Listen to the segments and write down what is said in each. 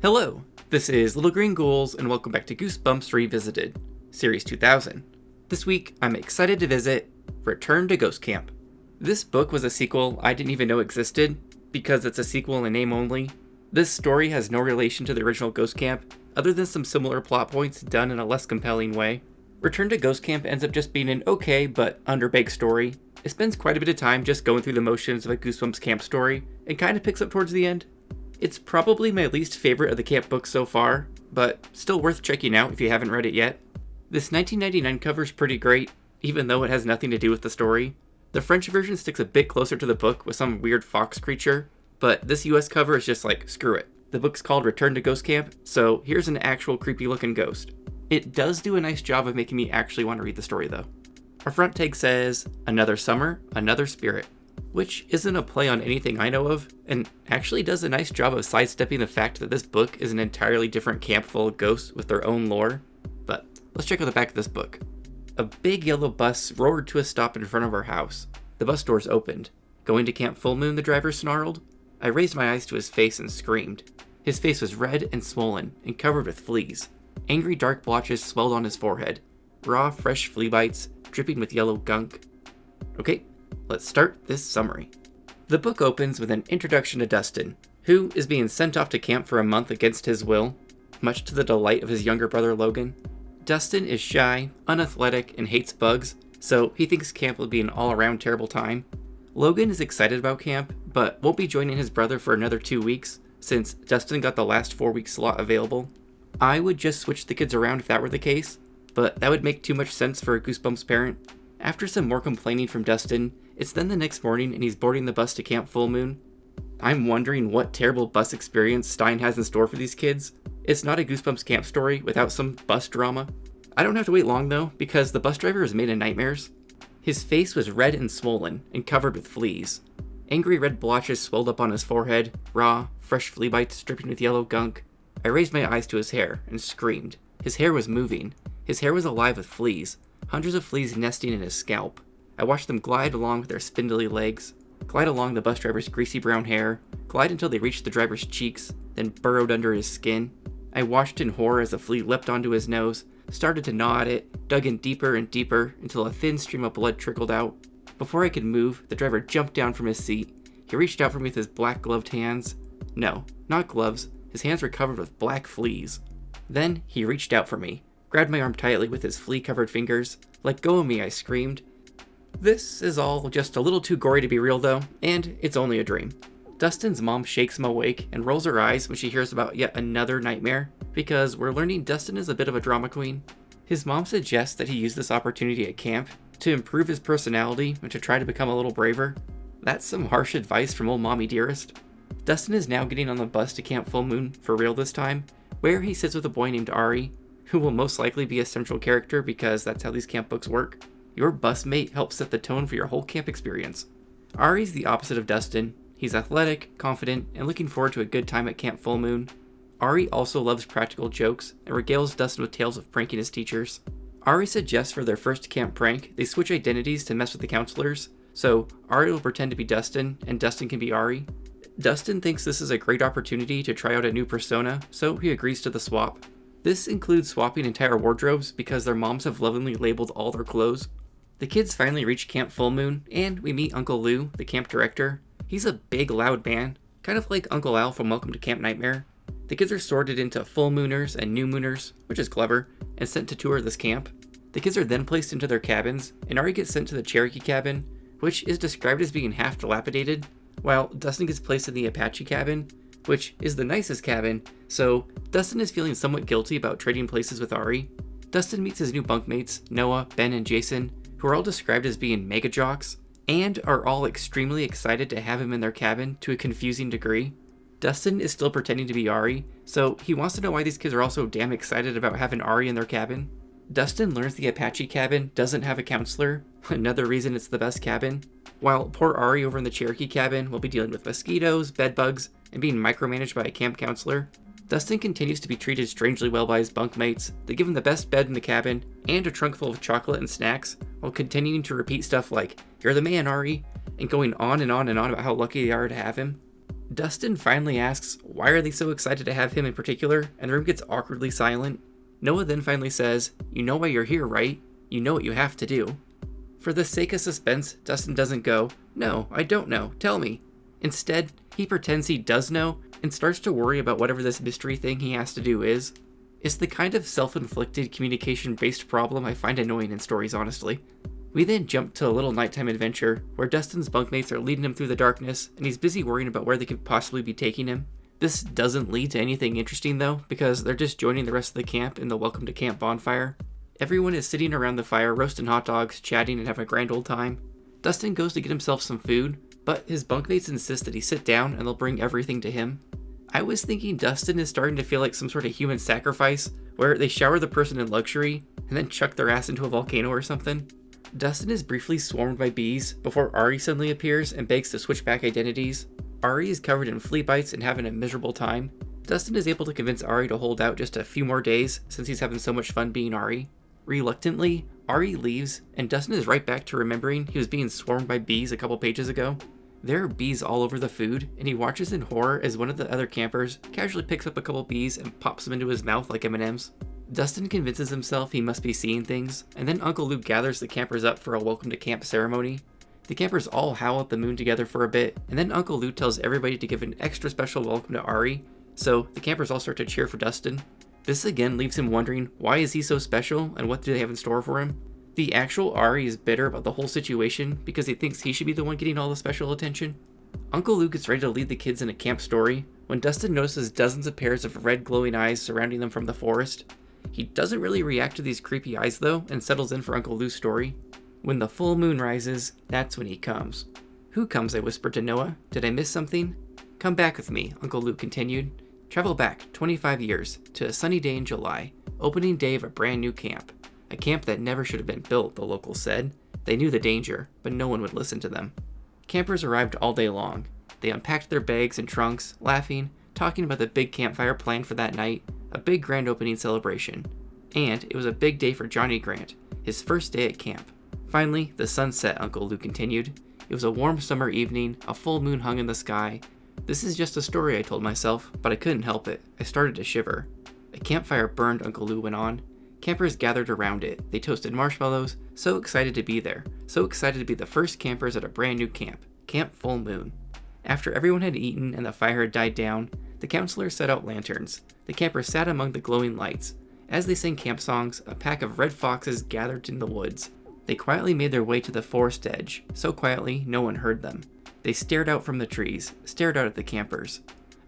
Hello, this is Little Green Ghouls, and welcome back to Goosebumps Revisited, Series 2000. This week, I'm excited to visit Return to Ghost Camp. This book was a sequel I didn't even know existed, because it's a sequel in name only. This story has no relation to the original Ghost Camp, other than some similar plot points done in a less compelling way. Return to Ghost Camp ends up just being an okay but underbaked story. It spends quite a bit of time just going through the motions of a Goosebumps camp story, and kind of picks up towards the end. It's probably my least favorite of the camp books so far, but still worth checking out if you haven't read it yet. This 1999 cover is pretty great, even though it has nothing to do with the story. The French version sticks a bit closer to the book with some weird fox creature, but this US cover is just like, screw it. The book's called Return to Ghost Camp, so here's an actual creepy looking ghost. It does do a nice job of making me actually want to read the story though. Our front tag says, "Another summer, another spirit," which isn't a play on anything I know of, and actually does a nice job of sidestepping the fact that this book is an entirely different camp full of ghosts with their own lore. But let's check out the back of this book. A big yellow bus roared to a stop in front of our house. The bus doors opened. "Going to Camp Full Moon?" the driver snarled. I raised my eyes to his face and screamed. His face was red and swollen and covered with fleas. Angry dark blotches swelled on his forehead. Raw, fresh flea bites, dripping with yellow gunk. Okay, let's start this summary. The book opens with an introduction to Dustin, who is being sent off to camp for a month against his will, much to the delight of his younger brother Logan. Dustin is shy, unathletic, and hates bugs, so he thinks camp will be an all-around terrible time. Logan is excited about camp, but won't be joining his brother for another 2 weeks, since Dustin got the last 4-week slot available. I would just switch the kids around if that were the case, but that would make too much sense for a Goosebumps parent. After some more complaining from Dustin, it's then the next morning and he's boarding the bus to Camp Full Moon. I'm wondering what terrible bus experience Stein has in store for these kids. It's not a Goosebumps camp story without some bus drama. I don't have to wait long though, because the bus driver is made of nightmares. His face was red and swollen and covered with fleas. Angry red blotches swelled up on his forehead, raw, fresh flea bites dripping with yellow gunk. I raised my eyes to his hair and screamed. His hair was moving. His hair was alive with fleas, hundreds of fleas nesting in his scalp. I watched them glide along with their spindly legs, glide along the bus driver's greasy brown hair, glide until they reached the driver's cheeks, then burrowed under his skin. I watched in horror as a flea leapt onto his nose, started to gnaw at it, dug in deeper and deeper until a thin stream of blood trickled out. Before I could move, the driver jumped down from his seat. He reached out for me with his black gloved hands. No, not gloves. His hands were covered with black fleas. Then he reached out for me, grabbed my arm tightly with his flea-covered fingers. "Let go of me," I screamed. This is all just a little too gory to be real though, and it's only a dream. Dustin's mom shakes him awake and rolls her eyes when she hears about yet another nightmare, because we're learning Dustin is a bit of a drama queen. His mom suggests that he use this opportunity at camp to improve his personality and to try to become a little braver. That's some harsh advice from old mommy dearest. Dustin is now getting on the bus to Camp Full Moon for real this time, where he sits with a boy named Ari, who will most likely be a central character because that's how these camp books work. Your bus mate helps set the tone for your whole camp experience. Ari's the opposite of Dustin. He's athletic, confident, and looking forward to a good time at Camp Full Moon. Ari also loves practical jokes and regales Dustin with tales of pranking his teachers. Ari suggests for their first camp prank, they switch identities to mess with the counselors, so Ari will pretend to be Dustin, and Dustin can be Ari. Dustin thinks this is a great opportunity to try out a new persona, so he agrees to the swap. This includes swapping entire wardrobes because their moms have lovingly labeled all their clothes. The kids finally reach Camp Full Moon, and we meet Uncle Lou, the camp director. He's a big, loud man, kind of like Uncle Al from Welcome to Camp Nightmare. The kids are sorted into full mooners and new mooners, which is clever, and sent to tour this camp. The kids are then placed into their cabins, and Ari gets sent to the Cherokee cabin, which is described as being half dilapidated, while Dustin gets placed in the Apache cabin, which is the nicest cabin, so Dustin is feeling somewhat guilty about trading places with Ari. Dustin meets his new bunkmates, Noah, Ben, and Jason, who are all described as being mega jocks, and are all extremely excited to have him in their cabin to a confusing degree. Dustin is still pretending to be Ari, so he wants to know why these kids are all so damn excited about having Ari in their cabin. Dustin learns the Apache cabin doesn't have a counselor, another reason it's the best cabin, while poor Ari over in the Cherokee cabin will be dealing with mosquitoes, bedbugs, and being micromanaged by a camp counselor. Dustin continues to be treated strangely well by his bunkmates. They give him the best bed in the cabin, and a trunk full of chocolate and snacks, while continuing to repeat stuff like, "You're the man, Ari," and going on and on and on about how lucky they are to have him. Dustin finally asks why are they so excited to have him in particular, and the room gets awkwardly silent. Noah then finally says, "You know why you're here, right? You know what you have to do." For the sake of suspense, Dustin doesn't go, "No, I don't know, tell me." Instead, he pretends he does know and starts to worry about whatever this mystery thing he has to do is. It's the kind of self-inflicted communication-based problem I find annoying in stories, honestly. We then jump to a little nighttime adventure where Dustin's bunkmates are leading him through the darkness and he's busy worrying about where they could possibly be taking him. This doesn't lead to anything interesting though, because they're just joining the rest of the camp in the welcome to camp bonfire. Everyone is sitting around the fire roasting hot dogs, chatting, and having a grand old time. Dustin goes to get himself some food, but his bunkmates insist that he sit down and they'll bring everything to him. I was thinking Dustin is starting to feel like some sort of human sacrifice, where they shower the person in luxury and then chuck their ass into a volcano or something. Dustin is briefly swarmed by bees before Ari suddenly appears and begs to switch back identities. Ari is covered in flea bites and having a miserable time. Dustin is able to convince Ari to hold out just a few more days since he's having so much fun being Ari. Reluctantly, Ari leaves and Dustin is right back to remembering he was being swarmed by bees a couple pages ago. There are bees all over the food, and he watches in horror as one of the other campers casually picks up a couple bees and pops them into his mouth like M&Ms. Dustin convinces himself he must be seeing things, and then Uncle Luke gathers the campers up for a welcome to camp ceremony. The campers all howl at the moon together for a bit, and then Uncle Luke tells everybody to give an extra special welcome to Ari, so the campers all start to cheer for Dustin. This again leaves him wondering why is he so special and what do they have in store for him. The actual Ari is bitter about the whole situation because he thinks he should be the one getting all the special attention. Uncle Luke gets ready to lead the kids in a camp story when Dustin notices dozens of pairs of red glowing eyes surrounding them from the forest. He doesn't really react to these creepy eyes though and settles in for Uncle Luke's story. When the full moon rises, that's when he comes. "Who comes?" I whispered to Noah. "Did I miss something?" "Come back with me," Uncle Luke continued. "Travel back 25 years to a sunny day in July, opening day of a brand new camp. A camp that never should have been built," the locals said. They knew the danger, but no one would listen to them. Campers arrived all day long. They unpacked their bags and trunks, laughing, talking about the big campfire planned for that night, a big grand opening celebration. And it was a big day for Johnny Grant, his first day at camp. Finally, the sun set, Uncle Luke continued. It was a warm summer evening, a full moon hung in the sky. "This is just a story," I told myself, but I couldn't help it. I started to shiver. A campfire burned, Uncle Lou went on. Campers gathered around it. They toasted marshmallows, so excited to be there, so excited to be the first campers at a brand new camp, Camp Full Moon. After everyone had eaten and the fire had died down, the counselors set out lanterns. The campers sat among the glowing lights. As they sang camp songs, a pack of red foxes gathered in the woods. They quietly made their way to the forest edge, so quietly no one heard them. They stared out from the trees, stared out at the campers.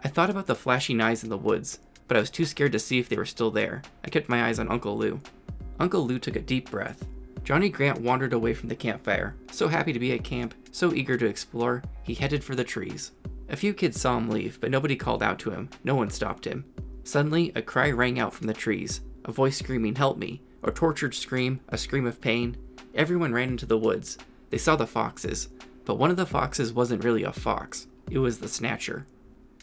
I thought about the flashing eyes in the woods, but I was too scared to see if they were still there. I kept my eyes on Uncle Lou. Uncle Lou took a deep breath. Johnny Grant wandered away from the campfire, so happy to be at camp, so eager to explore, he headed for the trees. A few kids saw him leave, but nobody called out to him. No one stopped him. Suddenly, a cry rang out from the trees, a voice screaming, "Help me!" A tortured scream, a scream of pain. Everyone ran into the woods. They saw the foxes, but one of the foxes wasn't really a fox. It was the Snatcher.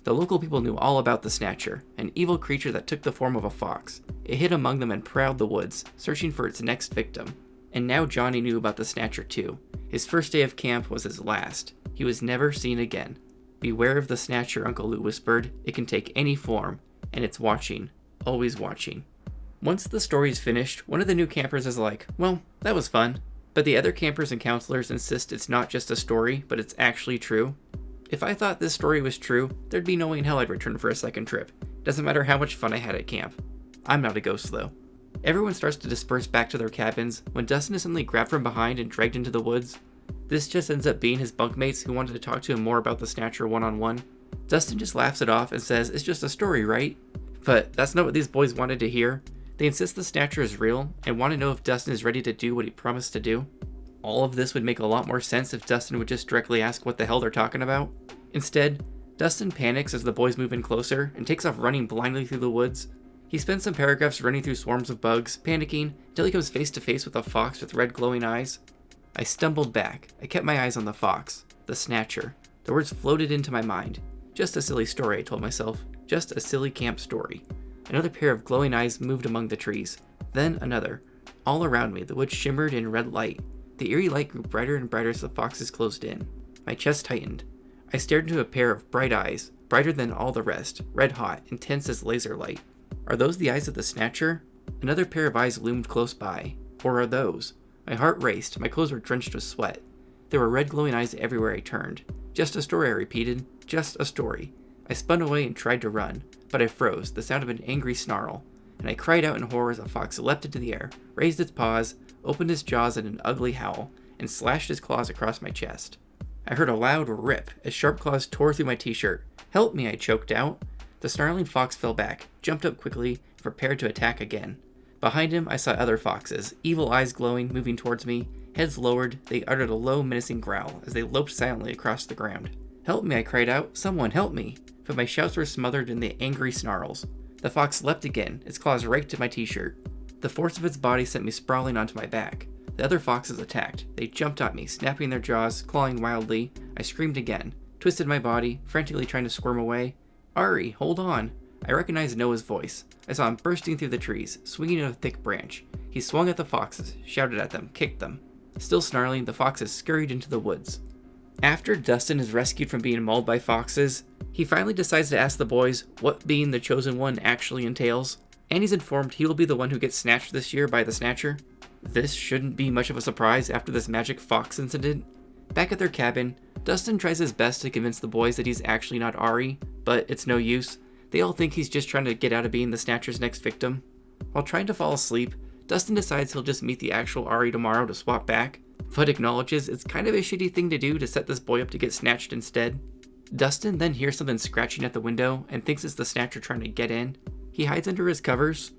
The local people knew all about the Snatcher, an evil creature that took the form of a fox. It hid among them and prowled the woods, searching for its next victim. And now Johnny knew about the Snatcher too. His first day of camp was his last. He was never seen again. "Beware of the Snatcher," Uncle Lou whispered. "It can take any form, and it's watching, always watching." Once the story's finished, one of the new campers is like, "Well, that was fun." But the other campers and counselors insist it's not just a story, but it's actually true. If I thought this story was true, there'd be no way in hell I'd return for a second trip. Doesn't matter how much fun I had at camp. I'm not a ghost though. Everyone starts to disperse back to their cabins when Dustin is suddenly grabbed from behind and dragged into the woods. This just ends up being his bunkmates who wanted to talk to him more about the Snatcher one-on-one. Dustin just laughs it off and says it's just a story, right? But that's not what these boys wanted to hear. They insist the Snatcher is real and want to know if Dustin is ready to do what he promised to do. All of this would make a lot more sense if Dustin would just directly ask what the hell they're talking about. Instead, Dustin panics as the boys move in closer and takes off running blindly through the woods. He spends some paragraphs running through swarms of bugs, panicking, until he comes face to face with a fox with red glowing eyes. I stumbled back. I kept my eyes on the fox, the Snatcher. The words floated into my mind. Just a silly story, I told myself. Just a silly camp story. Another pair of glowing eyes moved among the trees. Then another. All around me, the woods shimmered in red light. The eerie light grew brighter and brighter as the foxes closed in. My chest tightened. I stared into a pair of bright eyes, brighter than all the rest, red hot, intense as laser light. Are those the eyes of the Snatcher? Another pair of eyes loomed close by. Or are those? My heart raced, my clothes were drenched with sweat. There were red glowing eyes everywhere I turned. Just a story, I repeated. Just a story. I spun away and tried to run, but I froze, the sound of an angry snarl, and I cried out in horror as a fox leapt into the air, raised its paws, opened its jaws in an ugly howl, and slashed its claws across my chest. I heard a loud rip as sharp claws tore through my t-shirt. Help me, I choked out. The snarling fox fell back, jumped up quickly, and prepared to attack again. Behind him, I saw other foxes, evil eyes glowing, moving towards me. Heads lowered, they uttered a low, menacing growl as they loped silently across the ground. Help me, I cried out. Someone help me. But my shouts were smothered in the angry snarls. The fox leapt again, its claws raked at my t-shirt. The force of its body sent me sprawling onto my back. The other foxes attacked. They jumped at me, snapping their jaws, clawing wildly. I screamed again, twisted my body, frantically trying to squirm away. Ari, hold on. I recognized Noah's voice. I saw him bursting through the trees, swinging at a thick branch. He swung at the foxes, shouted at them, kicked them. Still snarling, the foxes scurried into the woods. After Dustin is rescued from being mauled by foxes, he finally decides to ask the boys what being the chosen one actually entails, and he's informed he will be the one who gets snatched this year by the Snatcher. This shouldn't be much of a surprise after this magic fox incident. Back at their cabin, Dustin tries his best to convince the boys that he's actually not Ari, but it's no use. They all think he's just trying to get out of being the Snatcher's next victim. While trying to fall asleep, Dustin decides he'll just meet the actual Ari tomorrow to swap back, but acknowledges it's kind of a shitty thing to do to set this boy up to get snatched instead. Dustin then hears something scratching at the window and thinks it's the Snatcher trying to get in. He hides under his covers,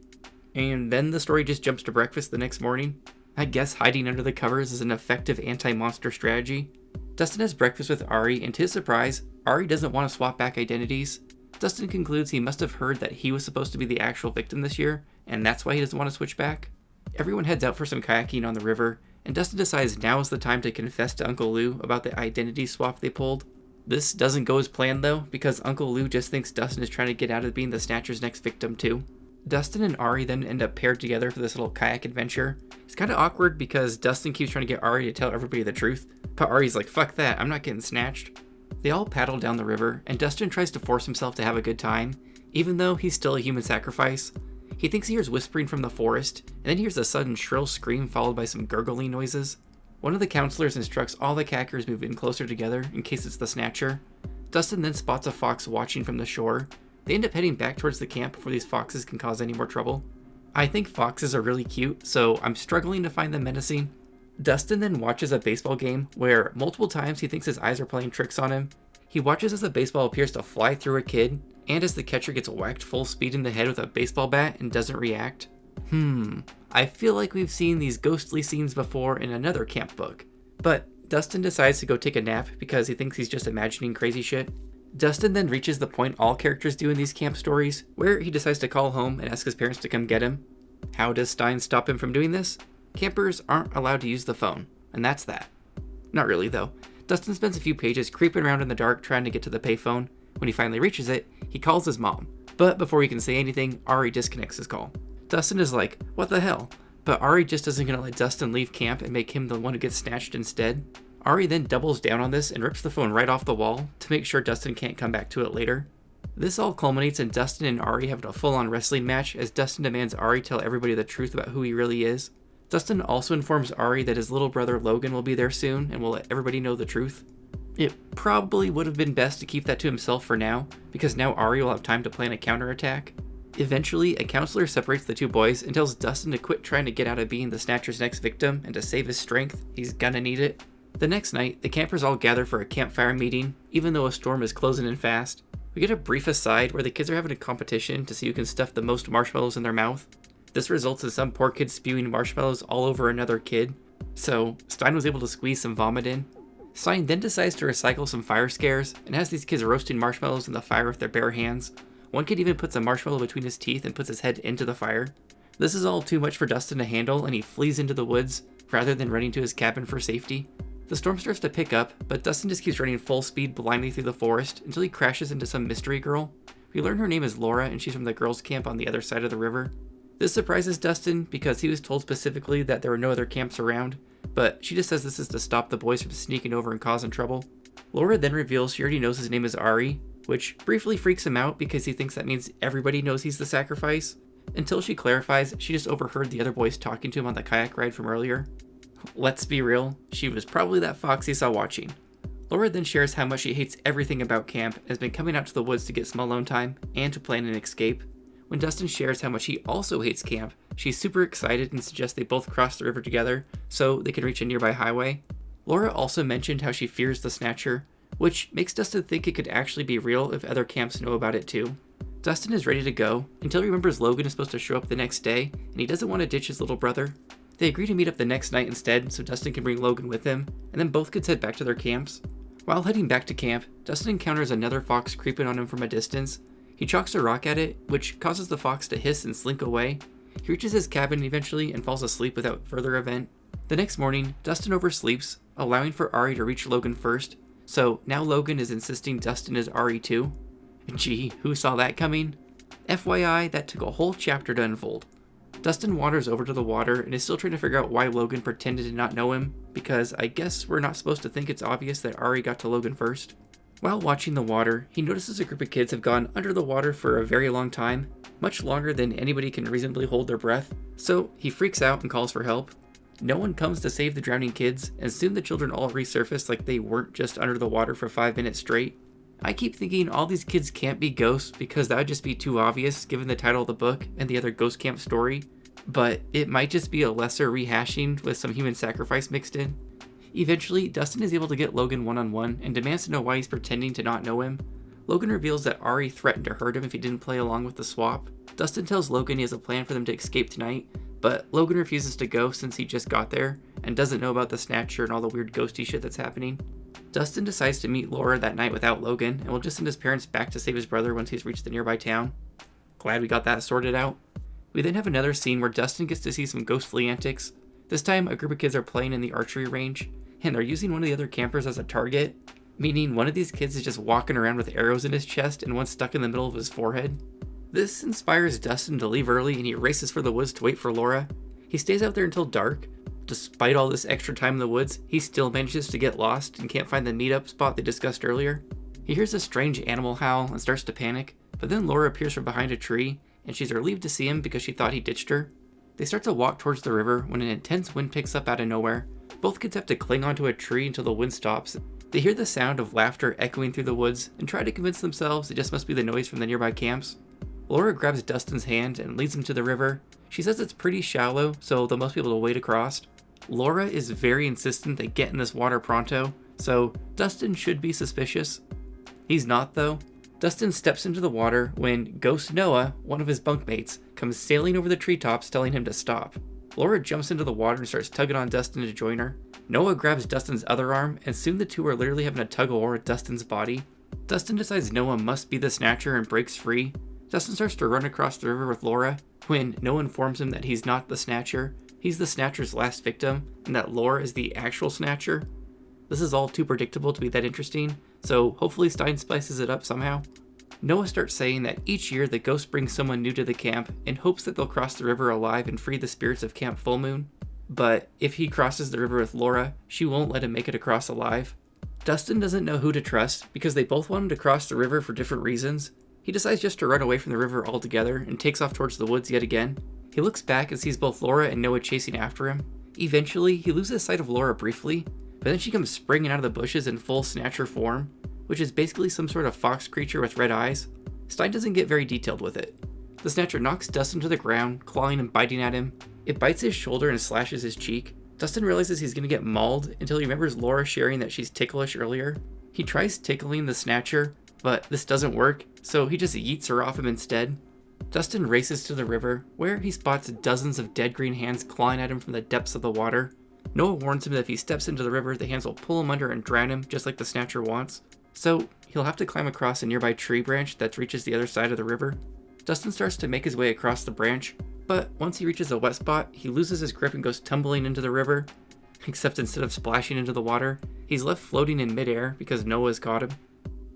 and then the story just jumps to breakfast the next morning. I guess hiding under the covers is an effective anti-monster strategy. Dustin has breakfast with Ari, and to his surprise, Ari doesn't want to swap back identities. Dustin concludes he must have heard that he was supposed to be the actual victim this year, and that's why he doesn't want to switch back. Everyone heads out for some kayaking on the river, and Dustin decides now is the time to confess to Uncle Lou about the identity swap they pulled. This doesn't go as planned though, because Uncle Lou just thinks Dustin is trying to get out of being the Snatcher's next victim too. Dustin and Ari then end up paired together for this little kayak adventure. It's kind of awkward because Dustin keeps trying to get Ari to tell everybody the truth, but Ari's like, fuck that, I'm not getting snatched. They all paddle down the river, and Dustin tries to force himself to have a good time, even though he's still a human sacrifice. He thinks he hears whispering from the forest, and then hears a sudden shrill scream followed by some gurgling noises. One of the counselors instructs all the kayakers move in closer together in case it's the Snatcher. Dustin then spots a fox watching from the shore. They end up heading back towards the camp before these foxes can cause any more trouble. I think foxes are really cute, so I'm struggling to find them menacing. Dustin then watches a baseball game where multiple times he thinks his eyes are playing tricks on him. He watches as the baseball appears to fly through a kid, and as the catcher gets whacked full speed in the head with a baseball bat and doesn't react. I feel like we've seen these ghostly scenes before in another camp book. But Dustin decides to go take a nap because he thinks he's just imagining crazy shit. Dustin then reaches the point all characters do in these camp stories, where he decides to call home and ask his parents to come get him. How does Stein stop him from doing this? Campers aren't allowed to use the phone, and that's that. Not really though. Dustin spends a few pages creeping around in the dark trying to get to the payphone. When he finally reaches it, he calls his mom. But before he can say anything, Ari disconnects his call. Dustin is like, what the hell? But Ari just isn't going to let Dustin leave camp and make him the one who gets snatched instead. Ari then doubles down on this and rips the phone right off the wall to make sure Dustin can't come back to it later. This all culminates in Dustin and Ari having a full-on wrestling match as Dustin demands Ari tell everybody the truth about who he really is. Dustin also informs Ari that his little brother Logan will be there soon and will let everybody know the truth. It probably would have been best to keep that to himself for now, because now Ari will have time to plan a counterattack. Eventually, a counselor separates the two boys and tells Dustin to quit trying to get out of being the Snatcher's next victim and to save his strength. He's gonna need it. The next night, the campers all gather for a campfire meeting, even though a storm is closing in fast. We get a brief aside where the kids are having a competition to see who can stuff the most marshmallows in their mouth. This results in some poor kid spewing marshmallows all over another kid, so Stein was able to squeeze some vomit in. Stein then decides to recycle some fire scares and has these kids roasting marshmallows in the fire with their bare hands. One kid even puts a marshmallow between his teeth and puts his head into the fire. This is all too much for Dustin to handle, and he flees into the woods rather than running to his cabin for safety. The storm starts to pick up, but Dustin just keeps running full speed blindly through the forest until he crashes into some mystery girl. We learn her name is Laura and she's from the girls' camp on the other side of the river. This surprises Dustin because he was told specifically that there were no other camps around, but she just says this is to stop the boys from sneaking over and causing trouble. Laura then reveals she already knows his name is Ari, which briefly freaks him out because he thinks that means everybody knows he's the sacrifice, until she clarifies she just overheard the other boys talking to him on the kayak ride from earlier. Let's be real, she was probably that fox he saw watching. Laura then shares how much she hates everything about camp and has been coming out to the woods to get some alone time and to plan an escape. When Dustin shares how much he also hates camp, she's super excited and suggests they both cross the river together so they can reach a nearby highway. Laura also mentioned how she fears the Snatcher, which makes Dustin think it could actually be real if other camps know about it too. Dustin is ready to go until he remembers Logan is supposed to show up the next day and he doesn't want to ditch his little brother. They agree to meet up the next night instead so Dustin can bring Logan with him, and then both kids head back to their camps. While heading back to camp, Dustin encounters another fox creeping on him from a distance. He chalks a rock at it, which causes the fox to hiss and slink away. He reaches his cabin eventually and falls asleep without further event. The next morning, Dustin oversleeps, allowing for Ari to reach Logan first, so now Logan is insisting Dustin is Ari too. Gee, who saw that coming? FYI, that took a whole chapter to unfold. Dustin wanders over to the water and is still trying to figure out why Logan pretended to not know him, because I guess we're not supposed to think it's obvious that Ari got to Logan first. While watching the water, he notices a group of kids have gone under the water for a very long time, much longer than anybody can reasonably hold their breath, so he freaks out and calls for help. No one comes to save the drowning kids, and soon the children all resurface like they weren't just under the water for 5 minutes straight. I keep thinking all these kids can't be ghosts because that would just be too obvious given the title of the book and the other ghost camp story, but it might just be a lesser rehashing with some human sacrifice mixed in. Eventually, Dustin is able to get Logan one-on-one and demands to know why he's pretending to not know him. Logan reveals that Ari threatened to hurt him if he didn't play along with the swap. Dustin tells Logan he has a plan for them to escape tonight, but Logan refuses to go since he just got there and doesn't know about the Snatcher and all the weird ghosty shit that's happening. Dustin decides to meet Laura that night without Logan and will just send his parents back to save his brother once he's reached the nearby town. Glad we got that sorted out. We then have another scene where Dustin gets to see some ghostly antics. This time, a group of kids are playing in the archery range, and they're using one of the other campers as a target, meaning one of these kids is just walking around with arrows in his chest and one stuck in the middle of his forehead. This inspires Dustin to leave early and he races for the woods to wait for Laura. He stays out there until dark. Despite all this extra time in the woods, he still manages to get lost and can't find the meetup spot they discussed earlier. He hears a strange animal howl and starts to panic, but then Laura appears from behind a tree, and she's relieved to see him because she thought he ditched her. They start to walk towards the river when an intense wind picks up out of nowhere. Both kids have to cling onto a tree until the wind stops. They hear the sound of laughter echoing through the woods and try to convince themselves it just must be the noise from the nearby camps. Laura grabs Dustin's hand and leads him to the river. She says it's pretty shallow, so they'll most be able to wade across. Laura is very insistent they get in this water pronto, so Dustin should be suspicious. He's not though. Dustin steps into the water when Ghost Noah, one of his bunkmates, comes sailing over the treetops telling him to stop. Laura jumps into the water and starts tugging on Dustin to join her. Noah grabs Dustin's other arm, and soon the two are literally having a tug-of-war with Dustin's body. Dustin decides Noah must be the Snatcher and breaks free. Dustin starts to run across the river with Laura, when Noah informs him that he's not the Snatcher. He's the Snatcher's last victim, and that Laura is the actual Snatcher. This is all too predictable to be that interesting, so hopefully Stein spices it up somehow. Noah starts saying that each year the ghost brings someone new to the camp in hopes that they'll cross the river alive and free the spirits of Camp Full Moon. But if he crosses the river with Laura, she won't let him make it across alive. Dustin doesn't know who to trust because they both want him to cross the river for different reasons. He decides just to run away from the river altogether and takes off towards the woods yet again. He looks back and sees both Laura and Noah chasing after him. Eventually, he loses sight of Laura briefly, but then she comes springing out of the bushes in full Snatcher form, which is basically some sort of fox creature with red eyes. Stein doesn't get very detailed with it. The Snatcher knocks Dustin to the ground, clawing and biting at him. It bites his shoulder and slashes his cheek. Dustin realizes he's gonna get mauled until he remembers Laura sharing that she's ticklish earlier. He tries tickling the Snatcher, but this doesn't work, so he just yeets her off him instead. Dustin races to the river, where he spots dozens of dead green hands clawing at him from the depths of the water. Noah warns him that if he steps into the river, the hands will pull him under and drown him, just like the Snatcher wants. So he'll have to climb across a nearby tree branch that reaches the other side of the river. Dustin starts to make his way across the branch, but once he reaches a wet spot, he loses his grip and goes tumbling into the river. Except instead of splashing into the water, he's left floating in midair because Noah's caught him.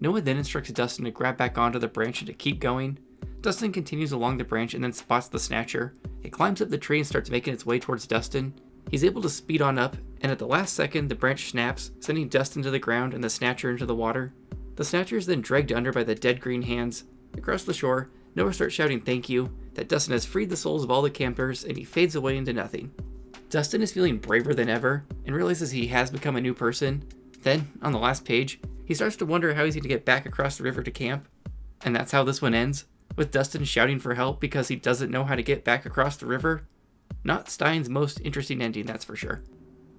Noah then instructs Dustin to grab back onto the branch and to keep going. Dustin continues along the branch and then spots the Snatcher. It climbs up the tree and starts making its way towards Dustin. He's able to speed on up and at the last second the branch snaps, sending Dustin to the ground and the Snatcher into the water. The Snatcher is then dragged under by the dead green hands. Across the shore, Noah starts shouting thank you, that Dustin has freed the souls of all the campers, and he fades away into nothing. Dustin is feeling braver than ever, and realizes he has become a new person. Then, on the last page, he starts to wonder how he's going to get back across the river to camp. And that's how this one ends, with Dustin shouting for help because he doesn't know how to get back across the river. Not Stein's most interesting ending, that's for sure.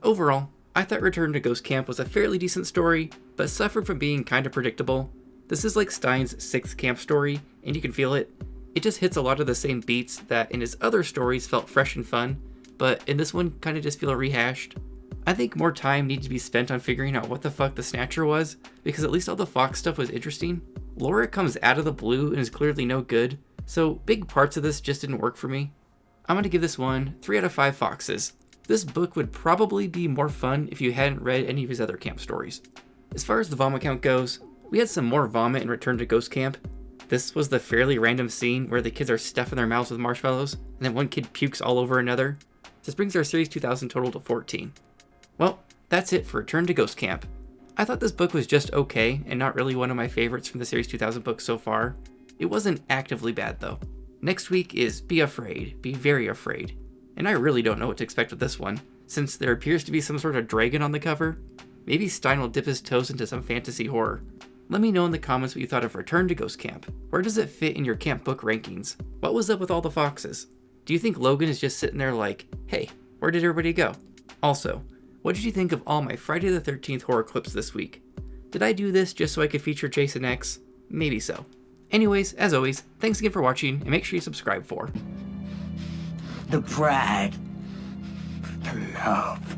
Overall, I thought Return to Ghost Camp was a fairly decent story, but suffered from being kinda predictable. This is like Stein's 6th camp story, and you can feel it. It just hits a lot of the same beats that in his other stories felt fresh and fun, but in this one kinda just feel rehashed. I think more time needed to be spent on figuring out what the fuck the Snatcher was, because at least all the Fox stuff was interesting. Laura comes out of the blue and is clearly no good, so big parts of this just didn't work for me. I'm gonna give this one 3 out of 5 foxes. This book would probably be more fun if you hadn't read any of his other camp stories. As far as the vomit count goes, we had some more vomit in Return to Ghost Camp. This was the fairly random scene where the kids are stuffing their mouths with marshmallows, and then one kid pukes all over another. This brings our Series 2000 total to 14. Well, that's it for Return to Ghost Camp. I thought this book was just okay, and not really one of my favorites from the Series 2000 books so far. It wasn't actively bad though. Next week is Be Afraid, Be Very Afraid. And I really don't know what to expect with this one, since there appears to be some sort of dragon on the cover. Maybe Stein will dip his toes into some fantasy horror. Let me know in the comments what you thought of Return to Ghost Camp. Where does it fit in your camp book rankings? What was up with all the foxes? Do you think Logan is just sitting there like, hey, where did everybody go? Also, what did you think of all my Friday the 13th horror clips this week? Did I do this just so I could feature Jason X? Maybe so. Anyways, as always, thanks again for watching, and make sure you subscribe for the pride, the love,